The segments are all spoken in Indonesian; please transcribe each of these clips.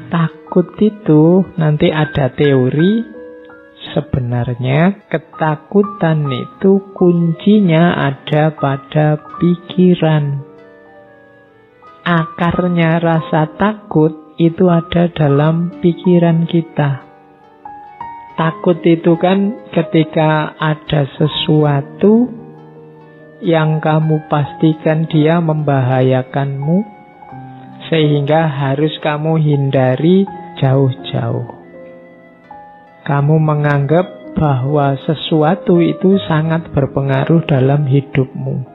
Takut itu nanti ada teori, sebenarnya ketakutan itu kuncinya ada pada pikiran. Akarnya rasa takut itu ada dalam pikiran kita. Takut itu kan ketika ada sesuatu yang kamu pastikan dia membahayakanmu, sehingga harus kamu hindari jauh-jauh. Kamu menganggap bahwa sesuatu itu sangat berpengaruh dalam hidupmu,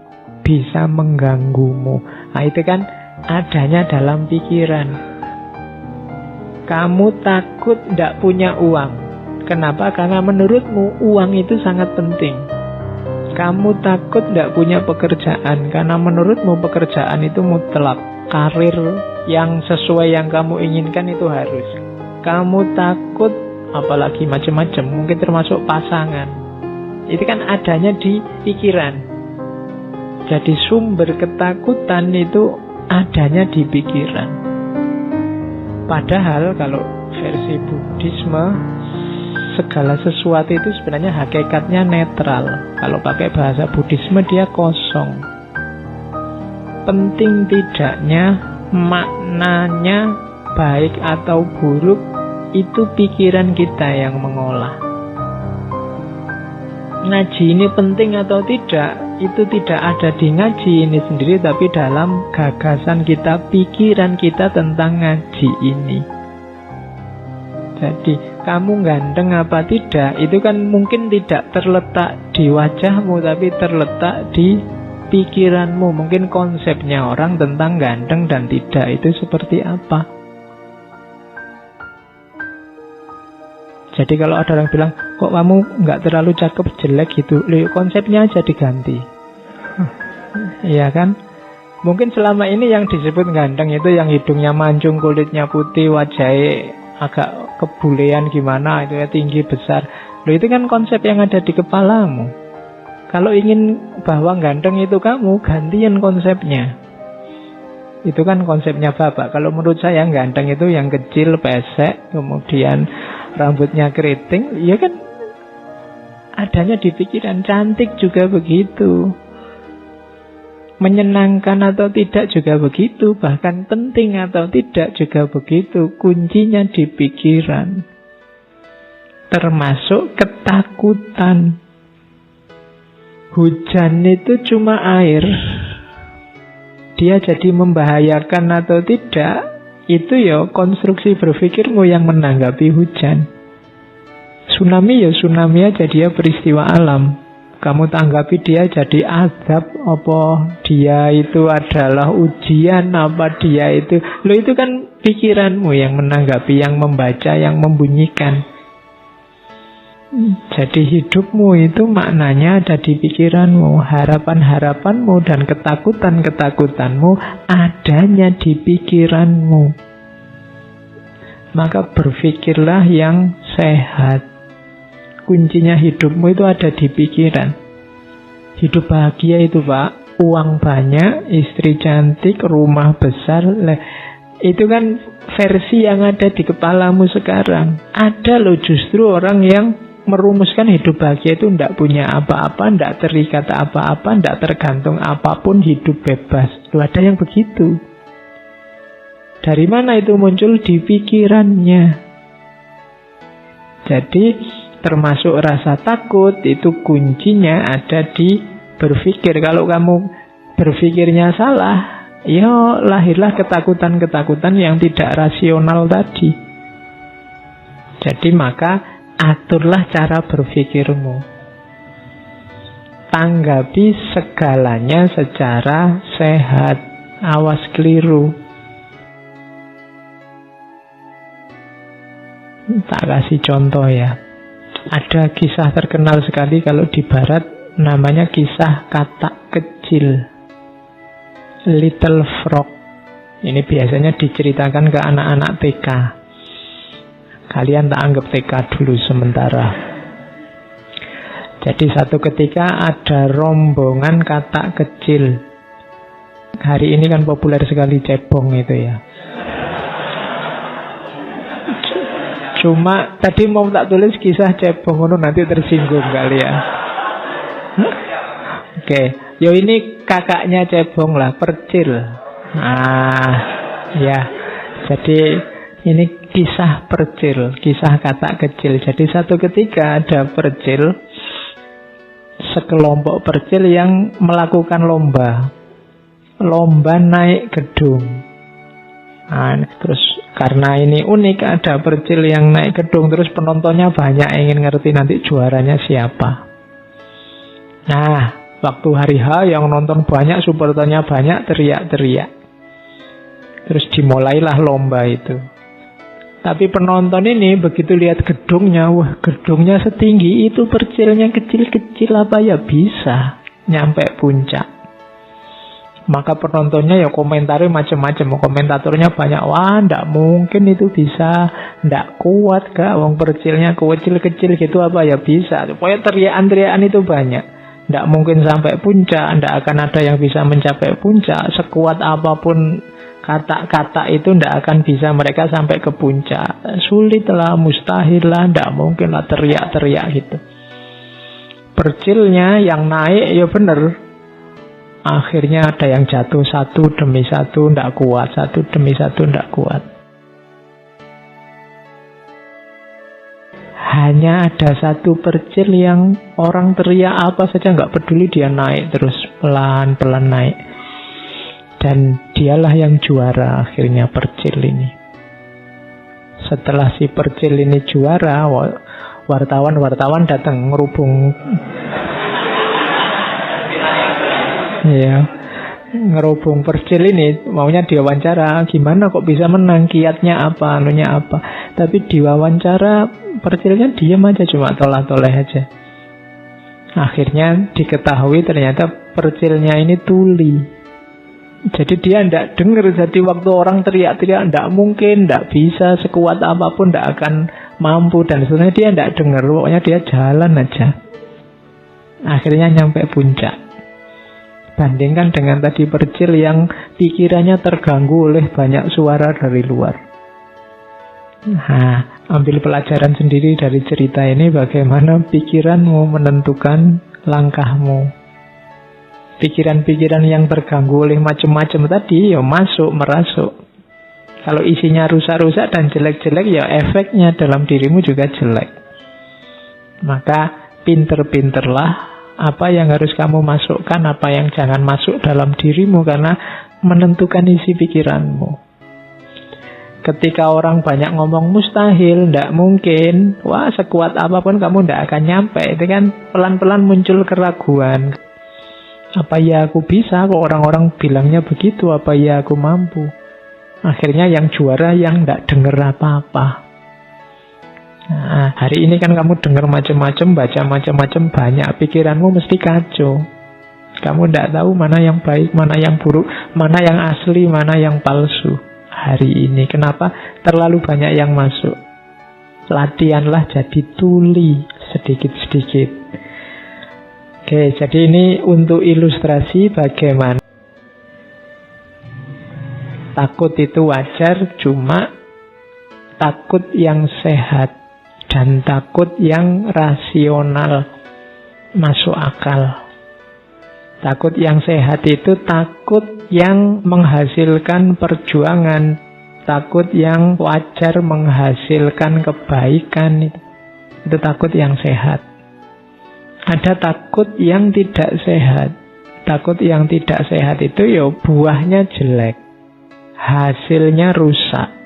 bisa mengganggumu. Nah, itu kan adanya dalam pikiran. Kamu takut tidak punya uang. Kenapa? Karena menurutmu uang itu sangat penting. Kamu takut tidak punya pekerjaan, karena menurutmu pekerjaan itu mutlak. Karir yang sesuai yang kamu inginkan itu harus. Kamu takut, apalagi macam-macam, mungkin termasuk pasangan. Itu kan adanya di pikiran. Jadi sumber ketakutan itu adanya di pikiran. Padahal kalau versi Buddhisme, segala sesuatu itu sebenarnya hakikatnya netral. Kalau pakai bahasa Buddhisme dia kosong. Penting tidaknya, maknanya baik atau buruk, itu pikiran kita yang mengolah. Ngaji ini penting atau tidak, itu tidak ada di ngaji ini sendiri, tapi dalam gagasan kita, pikiran kita tentang ngaji ini. Jadi kamu ganteng apa tidak, itu kan mungkin tidak terletak di wajahmu, tapi terletak di pikiranmu. Mungkin konsepnya orang tentang ganteng dan tidak itu seperti apa. Jadi kalau ada orang bilang, kok kamu nggak terlalu cakep, jelek gitu, konsepnya aja diganti. Iya kan? Mungkin selama ini yang disebut ganteng itu yang hidungnya mancung, kulitnya putih, wajahnya agak kebulean gimana, itu ya tinggi besar. Loh, itu kan konsep yang ada di kepalamu. Kalau ingin bahwa ganteng itu kamu, gantian konsepnya. Itu kan konsepnya Bapak. Kalau menurut saya ganteng itu yang kecil, pesek, kemudian rambutnya keriting, ya kan adanya di pikiran. Cantik juga begitu. Menyenangkan atau tidak juga begitu. Bahkan penting atau tidak juga begitu. Kuncinya di pikiran. Termasuk ketakutan. Hujan itu cuma air. Dia jadi membahayakan atau tidak, itu ya konstruksi berpikirmu yang menanggapi hujan. Tsunami ya tsunami aja, dia peristiwa alam. Kamu tanggapi dia jadi azab, apa dia itu adalah ujian, apa dia itu. Loh, itu kan pikiranmu yang menanggapi, yang membaca, yang membunyikan. Jadi hidupmu itu maknanya ada di pikiranmu. Harapan-harapanmu dan ketakutan-ketakutanmu adanya di pikiranmu. Maka berpikirlah yang sehat. Kuncinya hidupmu itu ada di pikiran. Hidup bahagia itu, Pak, uang banyak, istri cantik, rumah besar. Itu kan versi yang ada di kepalamu sekarang. Ada loh justru orang yang merumuskan hidup bahagia itu tidak punya apa-apa, tidak terikat apa-apa, tidak tergantung apapun, hidup bebas. Loh, ada yang begitu. Dari mana itu muncul? Di pikirannya. Jadi termasuk rasa takut itu kuncinya ada di berpikir. Kalau kamu berpikirnya salah, ya lahirlah ketakutan-ketakutan yang tidak rasional tadi. Jadi maka aturlah cara berpikirmu. Tanggapi segalanya secara sehat. Awas keliru. Tak kasih contoh ya. Ada kisah terkenal sekali kalau di barat, namanya kisah katak kecil, Little Frog. Ini biasanya diceritakan ke anak-anak TK. Kalian tak anggap TK dulu sementara. Jadi satu ketika ada rombongan katak kecil. Hari ini kan populer sekali cebong itu ya. Cuma tadi mau tak tulis kisah cebong ngono nanti tersinggung kali ya. Oke, yo ini kakaknya cebong lah, Percil. Nah, ya. Jadi ini kisah Percil, kisah katak kecil. Jadi satu ketika ada percil, sekelompok percil yang melakukan lomba naik gedung. Nah, terus karena ini unik, ada percil yang naik gedung, terus penontonnya banyak, ingin ngerti nanti juaranya siapa. Nah, waktu hari H yang nonton banyak, supporternya banyak, teriak-teriak. Terus dimulailah lomba itu. Tapi penonton ini begitu lihat gedungnya, wah gedungnya setinggi itu, percilnya kecil-kecil, apa ya bisa nyampe puncak. Maka penontonnya ya komentari macam-macam, komentatornya banyak, wah ndak mungkin itu bisa, ndak kuat kak, wong percilnya kecil-kecil gitu, apa ya bisa. Pokoknya teriakan-teriakan itu banyak, ndak mungkin sampai puncak, ndak akan ada yang bisa mencapai puncak, sekuat apapun kata-kata itu ndak akan bisa mereka sampai ke puncak, sulit lah, mustahil lah, ndak mungkin lah, teriak-teriak gitu. Percilnya yang naik ya bener, akhirnya ada yang jatuh satu demi satu, ndak kuat, satu demi satu, ndak kuat. Hanya ada satu percil yang orang teriak apa saja nggak peduli, dia naik terus, pelan-pelan naik. Dan dialah yang juara akhirnya, percil ini. Setelah si percil ini juara, wartawan datang ngerubung. Ya, ngerubung percil ini, maunya diwawancara, gimana kok bisa menang, kiatnya apa, anunya apa. Tapi diwawancara percilnya diam aja, cuma toleh-toleh aja. Akhirnya diketahui ternyata percilnya ini tuli. Jadi dia tidak dengar. Jadi waktu orang teriak-teriak, tidak mungkin, tidak bisa, sekuat apapun tidak akan mampu, dan sebenarnya dia tidak dengar. Pokoknya dia jalan aja. Akhirnya nyampe puncak. Bandingkan dengan tadi percil yang pikirannya terganggu oleh banyak suara dari luar. Nah, ambil pelajaran sendiri dari cerita ini, bagaimana pikiranmu menentukan langkahmu. Pikiran-pikiran yang terganggu oleh macam-macam tadi, ya masuk, merasuk. Kalau isinya rusak-rusak dan jelek-jelek, ya efeknya dalam dirimu juga jelek. Maka pinter-pinterlah apa yang harus kamu masukkan, apa yang jangan masuk dalam dirimu, karena menentukan isi pikiranmu. Ketika orang banyak ngomong mustahil, ndak mungkin, wah sekuat apapun kamu ndak akan nyampe. Itu kan pelan-pelan muncul keraguan. Apa ya aku bisa, kok orang-orang bilangnya begitu, apa ya aku mampu. Akhirnya yang juara yang ndak dengar apa-apa. Nah, hari ini kan kamu dengar macam-macam, baca macam-macam, banyak, pikiranmu mesti kacau. Kamu ndak tahu mana yang baik, mana yang buruk, mana yang asli, mana yang palsu. Hari ini kenapa terlalu banyak yang masuk? Latihanlah jadi tuli sedikit-sedikit. Oke, jadi ini untuk ilustrasi bagaimana takut itu wajar, cuma takut yang sehat dan takut yang rasional, masuk akal. Takut yang sehat itu takut yang menghasilkan perjuangan, takut yang wajar menghasilkan kebaikan, itu takut yang sehat. Ada takut yang tidak sehat. Takut yang tidak sehat itu ya buahnya jelek, hasilnya rusak.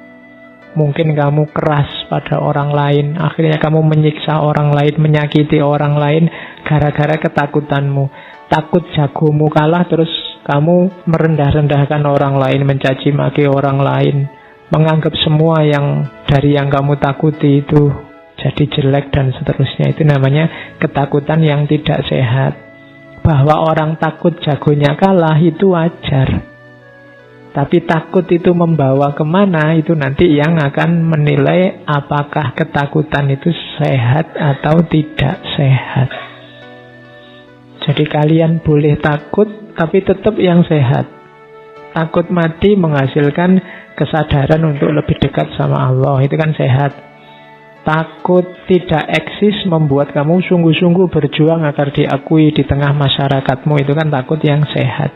Mungkin kamu keras pada orang lain, akhirnya kamu menyiksa orang lain, menyakiti orang lain gara-gara ketakutanmu. Takut jagomu kalah, terus kamu merendah-rendahkan orang lain, mencaci maki orang lain, menganggap semua yang dari yang kamu takuti itu jadi jelek dan seterusnya. Itu namanya ketakutan yang tidak sehat. Bahwa orang takut jagonya kalah itu wajar, tapi takut itu membawa kemana, itu nanti yang akan menilai apakah ketakutan itu sehat atau tidak sehat. Jadi kalian boleh takut, tapi tetap yang sehat. Takut mati menghasilkan kesadaran untuk lebih dekat sama Allah, itu kan sehat. Takut tidak eksis membuat kamu sungguh-sungguh berjuang agar diakui di tengah masyarakatmu. Itu kan takut yang sehat.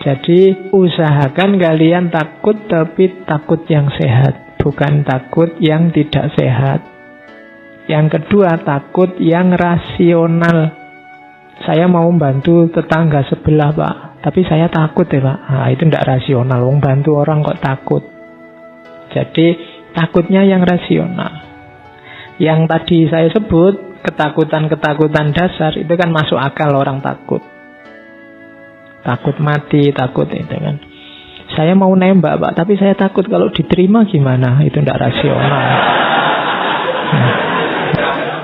Jadi usahakan kalian takut, tapi takut yang sehat, bukan takut yang tidak sehat. Yang kedua, takut yang rasional. Saya mau bantu tetangga sebelah, Pak, tapi saya takut ya, Pak. Nah, itu tidak rasional. Wong bantu orang kok takut. Jadi takutnya yang rasional. Yang tadi saya sebut, ketakutan-ketakutan dasar, itu kan masuk akal orang takut. Takut mati, takut itu kan. Saya mau nembak, Pak, tapi saya takut kalau diterima gimana? Itu tidak rasional. Nah,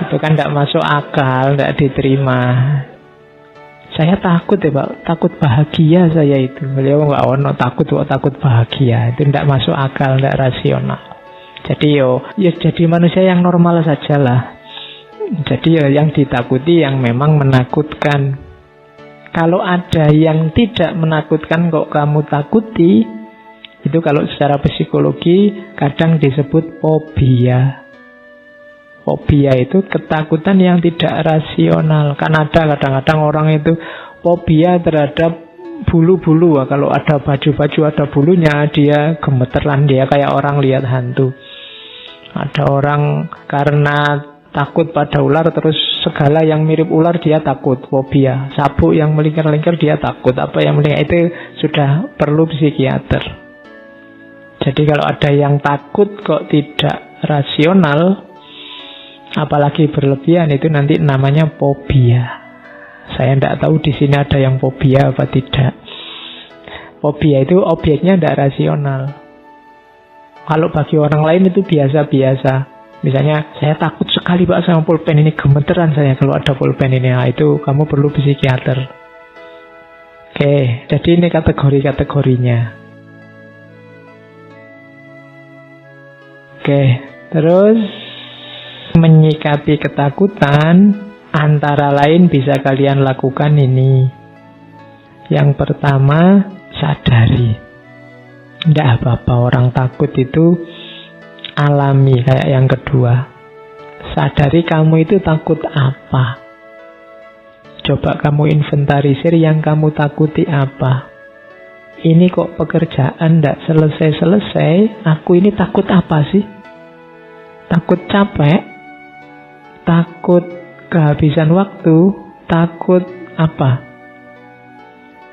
itu kan tidak masuk akal, tidak diterima. Saya takut ya, Pak, takut bahagia saya itu. Beliau nggak ono takut kok takut bahagia. Itu tidak masuk akal, tidak rasional. Jadi ya jadi manusia yang normal sajalah. Jadi yang ditakuti yang memang menakutkan. Kalau ada yang tidak menakutkan kok kamu takuti, itu kalau secara psikologi kadang disebut fobia. Fobia itu ketakutan yang tidak rasional. Kan ada kadang-kadang orang itu fobia terhadap bulu-bulu. Kalau ada baju-baju ada bulunya, dia gemeteran, dia kayak orang lihat hantu. Ada orang karena takut pada ular, terus segala yang mirip ular dia takut, fobia. Sabuk yang melingkar-lingkar dia takut. Apa yang melingkar itu sudah perlu psikiater. Jadi kalau ada yang takut kok tidak rasional, apalagi berlebihan, itu nanti namanya fobia. Saya tidak tahu di sini ada yang fobia apa tidak. Fobia itu objeknya tidak rasional. Kalau bagi orang lain itu biasa-biasa. Misalnya, saya takut sekali, Pak, sama pulpen ini, gemeteran saya kalau ada pulpen ini. Nah, itu kamu perlu psikiater. Oke, jadi ini kategori-kategorinya. Oke, terus menyikapi ketakutan antara lain bisa kalian lakukan ini. Yang pertama, sadari. Tidak apa-apa orang takut itu alami. Kayak yang kedua, sadari kamu itu takut apa. Coba kamu inventarisir yang kamu takuti apa. Ini kok pekerjaan tidak selesai-selesai. Aku ini takut apa sih? Takut capek? Takut kehabisan waktu? Takut apa?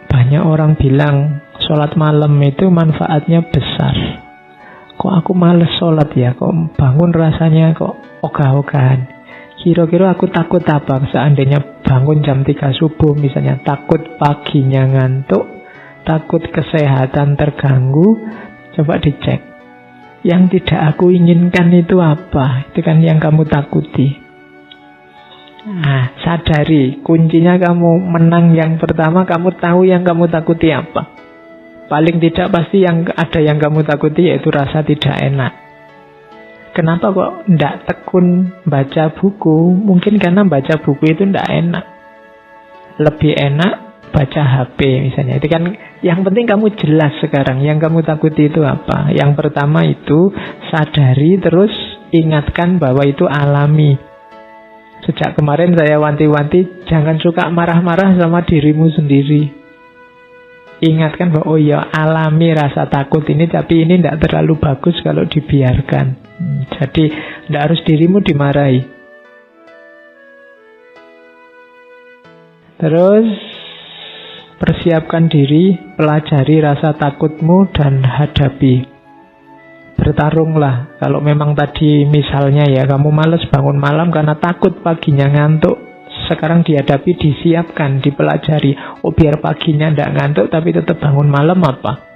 Banyak orang bilang sholat malam itu manfaatnya besar. Kok aku males sholat ya? Kok bangun rasanya kok ogah-ogahan? Kira-kira aku takut apa? Seandainya bangun jam 3 subuh misalnya, takut paginya ngantuk, takut kesehatan terganggu. Coba dicek. Yang tidak aku inginkan itu apa? Itu kan yang kamu takuti. Nah, sadari. Kuncinya kamu menang yang pertama, kamu tahu yang kamu takuti apa. Paling tidak pasti yang ada yang kamu takuti yaitu rasa tidak enak. Kenapa kok tidak tekun baca buku? Mungkin karena baca buku itu tidak enak. Lebih enak baca HP misalnya. Itu kan yang penting kamu jelas sekarang yang kamu takuti itu apa. Yang pertama itu sadari, terus ingatkan bahwa itu alami. Sejak kemarin saya wanti-wanti, jangan suka marah-marah sama dirimu sendiri. Ingatkan bahwa oh ya, alami rasa takut ini, tapi ini tidak terlalu bagus kalau dibiarkan. Jadi tidak harus dirimu dimarahi. Terus persiapkan diri, pelajari rasa takutmu dan hadapi. Bertarunglah. Kalau memang tadi misalnya ya, kamu malas bangun malam karena takut paginya ngantuk, sekarang dihadapi, disiapkan, dipelajari. Oh, biar paginya tidak ngantuk tapi tetap bangun malam apa?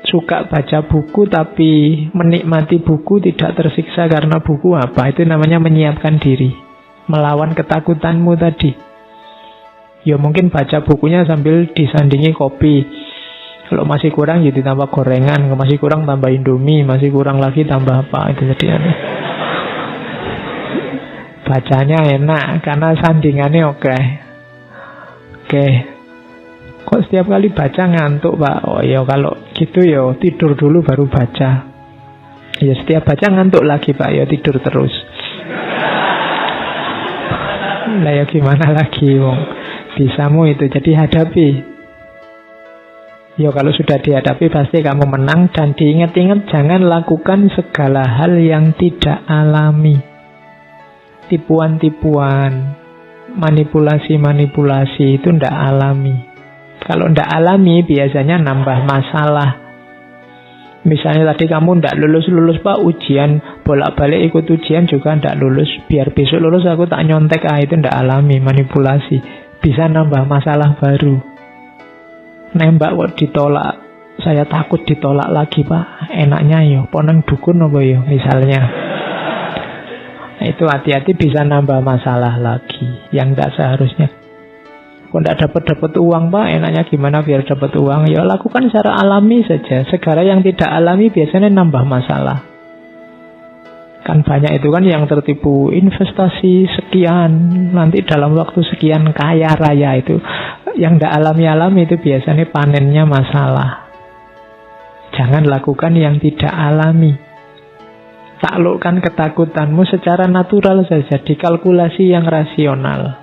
Suka baca buku tapi menikmati buku, tidak tersiksa karena buku apa? Itu namanya menyiapkan diri, melawan ketakutanmu tadi. Ya mungkin baca bukunya sambil disandingi kopi. Kalau masih kurang ya ditambah gorengan, masih kurang tambah Indomie, masih kurang lagi tambah apa, itu jadi aneh. Bacanya enak karena sandingannya oke. Kok setiap kali baca ngantuk, Pak? Oh ya kalau gitu ya tidur dulu baru baca. Ya setiap baca ngantuk lagi Pak, ya tidur terus. Lah ya gimana lagi wong. Bisamu itu, jadi hadapi. Ya kalau sudah dihadapi pasti kamu menang. Dan diingat-ingat jangan lakukan segala hal yang tidak alami. Tipuan-tipuan, manipulasi-manipulasi itu tidak alami. Kalau tidak alami biasanya nambah masalah. Misalnya tadi kamu tidak lulus Pak, ujian bolak-balik ikut ujian juga tidak lulus. Biar besok lulus aku tak nyontek, itu tidak alami, manipulasi. Bisa nambah masalah baru. Nembak kok ditolak, saya takut ditolak lagi Pak. Enaknya ya poneng dukun apa ya misalnya. Nah, itu hati-hati bisa nambah masalah lagi yang tidak seharusnya. Kok tidak dapat uang Pak, enaknya gimana biar dapat uang? Ya lakukan secara alami saja. Segala yang tidak alami biasanya nambah masalah. Kan banyak itu kan yang tertipu investasi sekian, nanti dalam waktu sekian kaya raya itu. Yang tidak alami-alami itu biasanya panennya masalah. Jangan lakukan yang tidak alami. Taklukkan ketakutanmu secara natural saja, dikalkulasi yang rasional.